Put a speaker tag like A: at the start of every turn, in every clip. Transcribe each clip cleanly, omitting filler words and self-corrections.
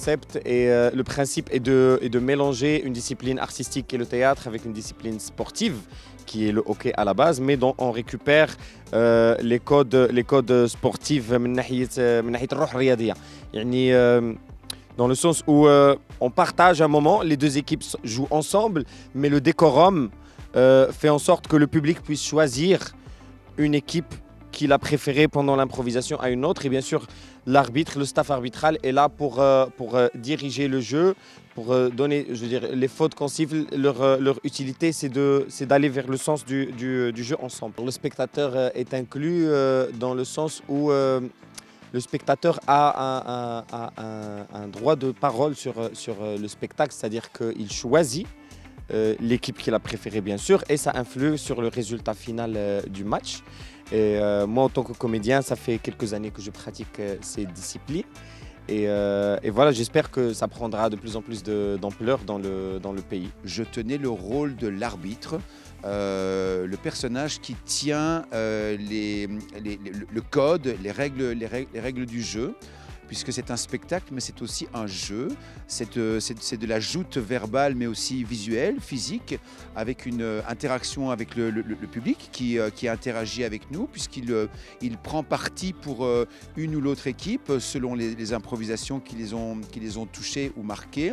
A: concept et le principe est de mélanger une discipline artistique qui est le théâtre avec une discipline sportive qui est le hockey à la base, mais dont on récupère les codes sportifs من ناحية الروح الرياضية. يعني dans le sens où on partage un moment, les deux équipes jouent ensemble, mais le décorum fait en sorte que le public puisse choisir une équipe qu'il a préférée pendant l'improvisation à une autre. Et bien sûr, l'arbitre, le staff arbitral est là pour diriger le jeu, pour donner, je veux dire, les fautes qu'on siffle, leur utilité, c'est d'aller vers le sens du jeu ensemble. Le spectateur est inclus dans le sens où le spectateur a un droit de parole sur le spectacle, c'est-à-dire qu'il choisit l'équipe qu'il a préférée, bien sûr, et ça influe sur le résultat final du match. Et moi, en tant que comédien, ça fait quelques années que je pratique ces disciplines. Et voilà, j'espère que ça prendra de plus en plus d'ampleur dans le pays.
B: Je tenais le rôle de l'arbitre, le personnage qui tient le code, les règles du jeu, puisque c'est un spectacle, mais c'est aussi un jeu. C'est de la joute verbale, mais aussi visuelle, physique, avec une interaction avec le public qui interagit avec nous, puisqu'il prend parti pour une ou l'autre équipe, selon les improvisations qui les ont touchées ou marquées.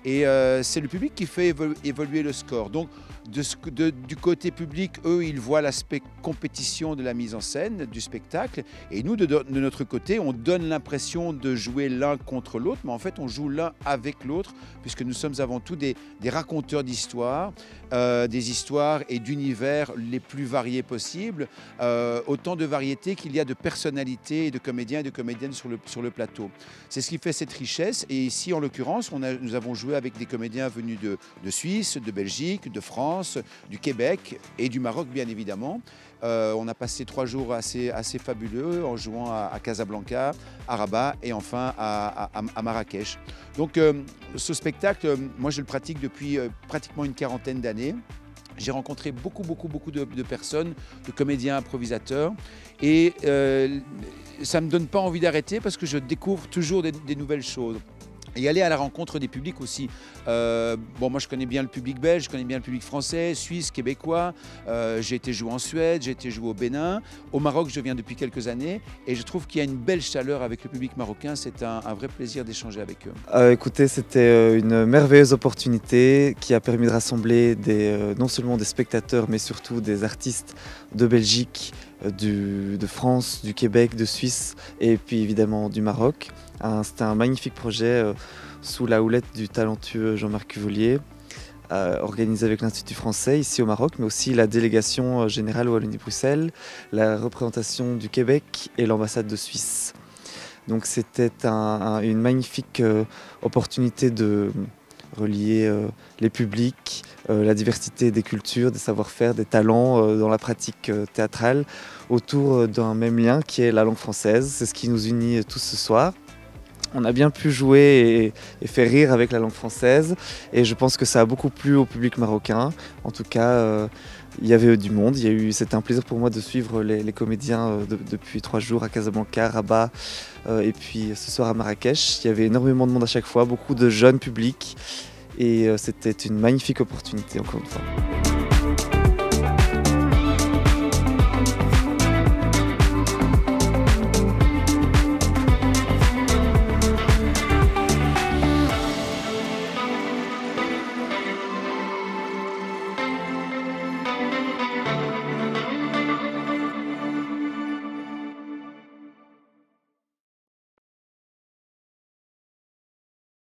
B: Et c'est le public qui fait évoluer le score. Donc, du côté public, eux, ils voient l'aspect compétition de la mise en scène, du spectacle. Et nous, de notre côté, on donne l'impression de jouer l'un contre l'autre, mais en fait, on joue l'un avec l'autre, puisque nous sommes avant tout des raconteurs d'histoires, des histoires et d'univers les plus variés possibles, autant de variétés qu'il y a de personnalités et de comédiens et de comédiennes sur le plateau. C'est ce qui fait cette richesse. Et ici, en l'occurrence, nous avons joué avec des comédiens venus de Suisse, de Belgique, de France, du Québec et du Maroc, bien évidemment. On a passé 3 jours assez fabuleux en jouant à Casablanca, à Rabat et enfin à Marrakech. Donc ce spectacle, moi je le pratique depuis pratiquement une quarantaine d'années. J'ai rencontré beaucoup de personnes, de comédiens improvisateurs et ça ne me donne pas envie d'arrêter parce que je découvre toujours des nouvelles choses. Et aller à la rencontre des publics aussi. Moi je connais bien le public belge, je connais bien le public français, suisse, québécois. J'ai été jouer en Suède, j'ai été jouer au Bénin. Au Maroc, je viens depuis quelques années et je trouve qu'il y a une belle chaleur avec le public marocain. C'est un vrai plaisir d'échanger avec eux.
C: Écoutez, c'était une merveilleuse opportunité qui a permis de rassembler non seulement des spectateurs, mais surtout des artistes de Belgique, de France, du Québec, de Suisse et puis évidemment du Maroc. C'était un magnifique projet sous la houlette du talentueux Jean-Marc Cuvelier, organisé avec l'Institut français ici au Maroc, mais aussi la délégation générale Wallonie-Bruxelles, la représentation du Québec et l'ambassade de Suisse. Donc c'était une magnifique opportunité de relier les publics, la diversité des cultures, des savoir-faire, des talents dans la pratique théâtrale autour d'un même lien qui est la langue française. C'est ce qui nous unit tous ce soir. On a bien pu jouer et faire rire avec la langue française et je pense que ça a beaucoup plu au public marocain. En tout cas, il y avait du monde. C'était un plaisir pour moi de suivre les comédiens depuis 3 jours à Casablanca, Rabat et puis ce soir à Marrakech. Il y avait énormément de monde à chaque fois, beaucoup de jeunes publics et c'était une magnifique opportunité encore une fois.